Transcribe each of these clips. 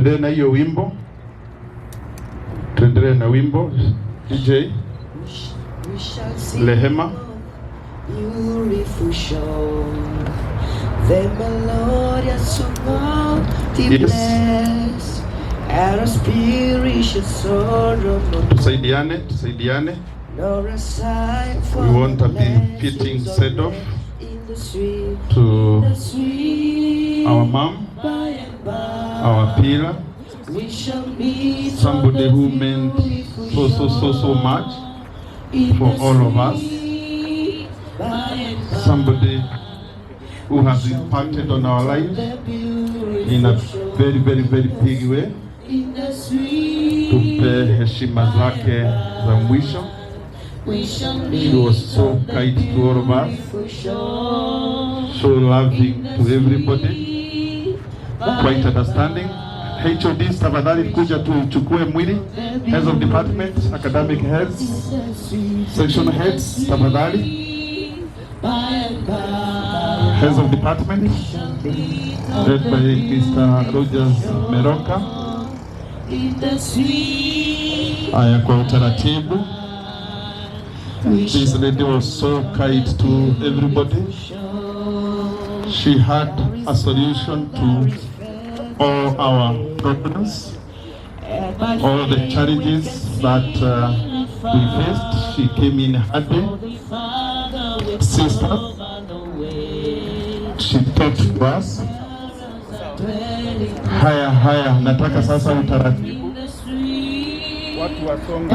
Tuendelee na hiyo wimbo. Tuendelee na wimbo. DJ Lehema. The melodious song the bless our spiritual sorrow. Tusaidiane. We want a fitting set off to our mom, our pillar, somebody who meant so much for all of us, somebody who has impacted on our lives in a very big way. Tupe heshima zake za mwisho. She was so kind to all of us, so loving to everybody, quite understanding. HODs tafadhali kuja tuchukue mwili. Heads of department, academic heads, section heads tafadhali. Heads of department, led by Mr. Rogers Meroka. Aya kwa utaratibu. This lady was so kind to everybody. She had a solution to all our problems, all the challenges that we faced. She came in handy. Sister, she talked to us. Haya, nataka sasa utaratibu. Watu wasonge.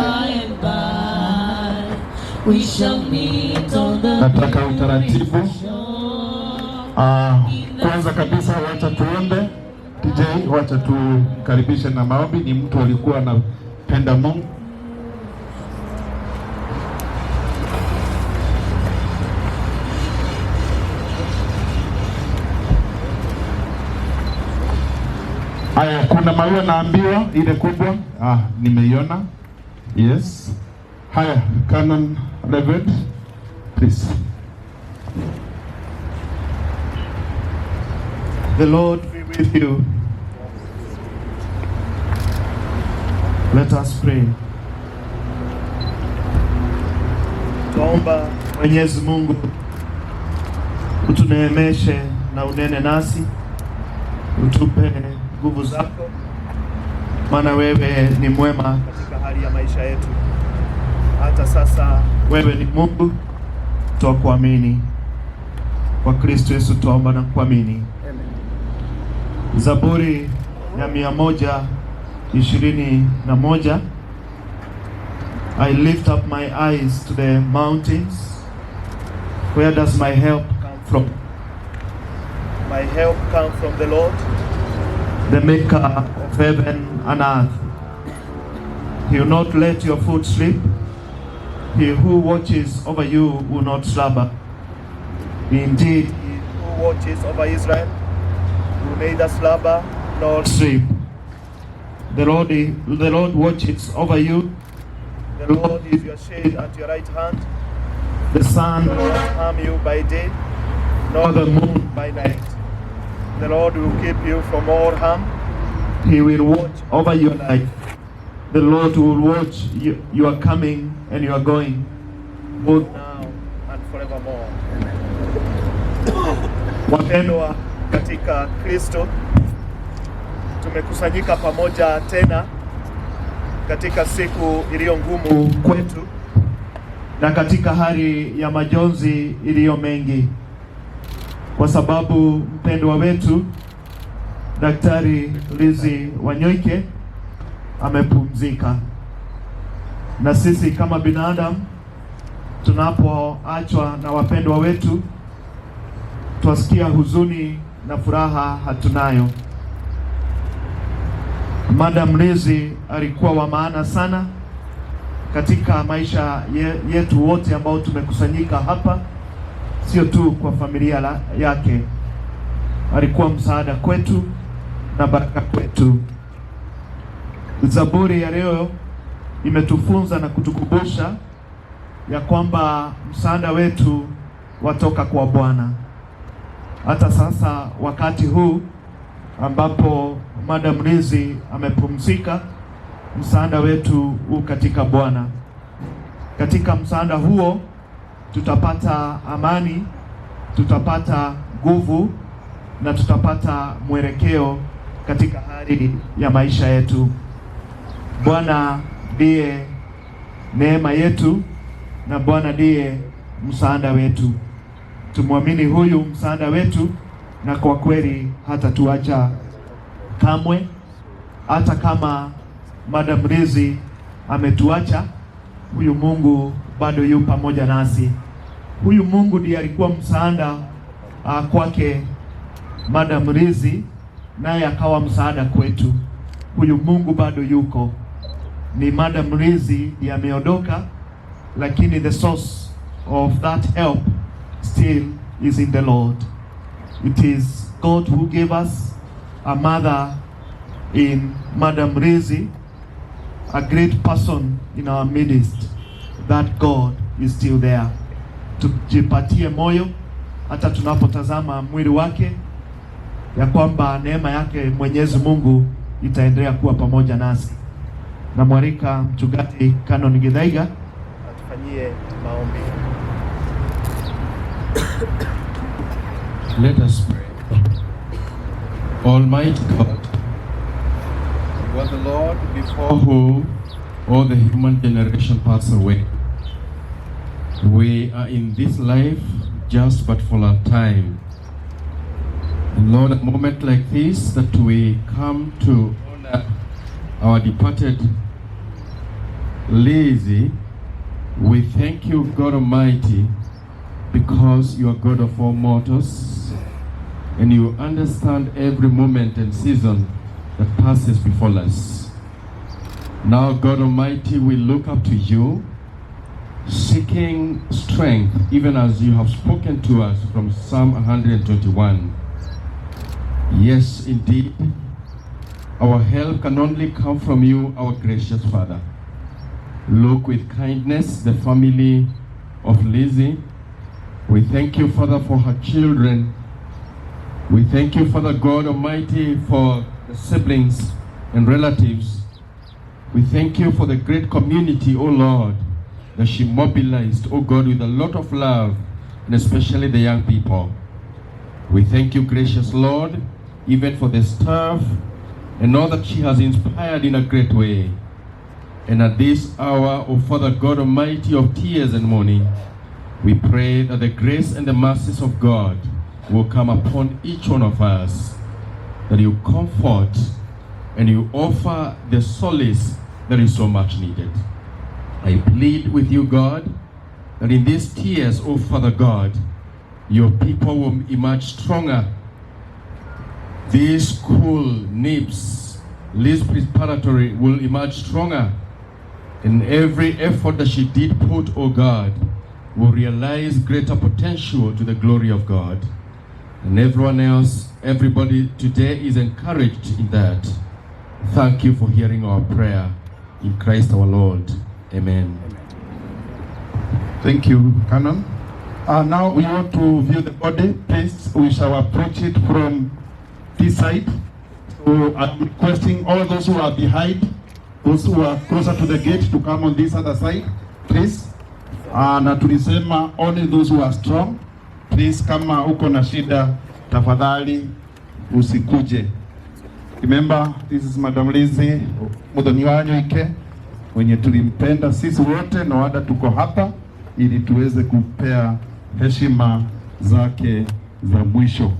Nataka utaratibu. Kwanza kabisa wacha tuombe. DJ, wacha tukaribishe na maombi. Ni mtu alikuwa anapenda Mungu. Aya, kuna maua naambiwa ile kubwa. Nimeiona. Yes. Haya, Canon David, please. The Lord be with you. Let us pray. Tuomba Mwenyezi Mungu utuneemeshe na unene nasi, utupe nguvu zako, maana wewe ni mwema katika hali ya maisha yetu. Hata sasa wewe ni Mungu, tukuamini. Kwa Kristo Yesu tuomba na kuamini. Amen. Zaburi ya 121. I lift up my eyes to the mountains. Where does my help come from? My help comes from the Lord, the maker of heaven and earth. He will not let your foot slip. He who watches over you will not slumber. Indeed, he who watches over Israel will neither slumber nor sleep. The Lord watches over you. The Lord is your shade at your right hand. The sun will not harm you by day, nor the moon by night. The Lord will keep you from all harm. He will watch over your life. The Lord will watch your coming and your going, both now and forevermore. Amen. Wapendwa katika Kristo, tumekusanyika pamoja tena katika siku iliyo ngumu kwetu na katika hali ya majonzi iliyo mengi, kwa sababu mpendwa wetu Daktari Lizi Wanyoike amepumzika. Na sisi kama binadamu tunapoachwa na wapendwa wetu twasikia huzuni na furaha hatunayo. Madam Lizi alikuwa wa maana sana katika maisha yetu wote ambao tumekusanyika hapa, sio tu kwa familia yake. Alikuwa msaada kwetu na baraka kwetu. Zaburi ya leo imetufunza na kutukumbusha ya kwamba msaada wetu watoka kwa Bwana. Hata sasa wakati huu ambapo Madam Rizi amepumzika, msaada wetu u katika Bwana. Katika msaada huo tutapata amani, tutapata nguvu na tutapata mwelekeo katika hali ya maisha yetu. Bwana ndiye neema yetu na Bwana ndiye msaada wetu. Tumwamini huyu msaada wetu, na kwa kweli hatatuacha kamwe. Hata kama Madam Rizi ametuacha, huyu Mungu bado yu pamoja nasi. Huyu Mungu ndiye alikuwa msaada kwake Madam Rizi, naye akawa msaada kwetu. Huyu Mungu bado yuko. Ni Madam Rizi ndiye ameondoka, lakini the source of that help still is in the Lord. It is God who gave us a mother in Madam Rizi, a great person in our midst. That God is still there. Tujipatie moyo hata tunapotazama mwili wake, ya kwamba neema yake Mwenyezi Mungu itaendelea kuwa pamoja nasi. Na mwarika mchungaji Canon Githaiga atufanyie maombi. Let us pray. Almighty God, you are the Lord before who all the human generation pass away. We are in this life just but for a time. And Lord, a moment like this that we come to honor our departed Lizzie, we thank you, God Almighty, because you are God of all mortals and you understand every moment and season that passes before us. Now, God Almighty, we look up to you, seeking strength, even as you have spoken to us from Psalm 121. Yes, indeed, our help can only come from you, our gracious Father. Look with kindness the family of Lizzie. We thank you, Father, for her children. We thank you, Father God Almighty, for the siblings and relatives. We thank you for the great community, O Lord, that she mobilized, O God, with a lot of love, and especially the young people. We thank you, gracious Lord, even for the staff and all that she has inspired in a great way. And at this hour, O Father God Almighty, of tears and mourning, we pray that the grace and the mercies of God will come upon each one of us, that you comfort and you offer the solace that is so much needed. I plead with you, God, that in these tears, O Father God, your people will emerge stronger. This school, Nibs, Liz Preparatory, will emerge stronger. In every effort that she did put, O God, will realize greater potential to the glory of God. And everyone else, everybody today is encouraged in that. Thank you for hearing our prayer. In Christ our Lord. Amen. Thank you, Canon. Now we want to view the body. Please, we shall approach it from this side. So I'm requesting all those who are behind, those who are closer to the gate, to come on this other side, please. Na tulisema only those who are strong. Please, kama uko na shida, tafadhali usikuje. Remember, this is Madam Lizzie Wanyoike, mwenye tulimpenda sisi wote na wada tuko hapa ili tuweze kupea heshima zake za mwisho.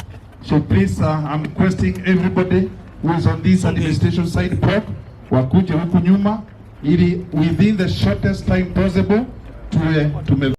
So please, I'm requesting everybody who is on this administration side block wakuje huku nyuma ili within the shortest time possible tume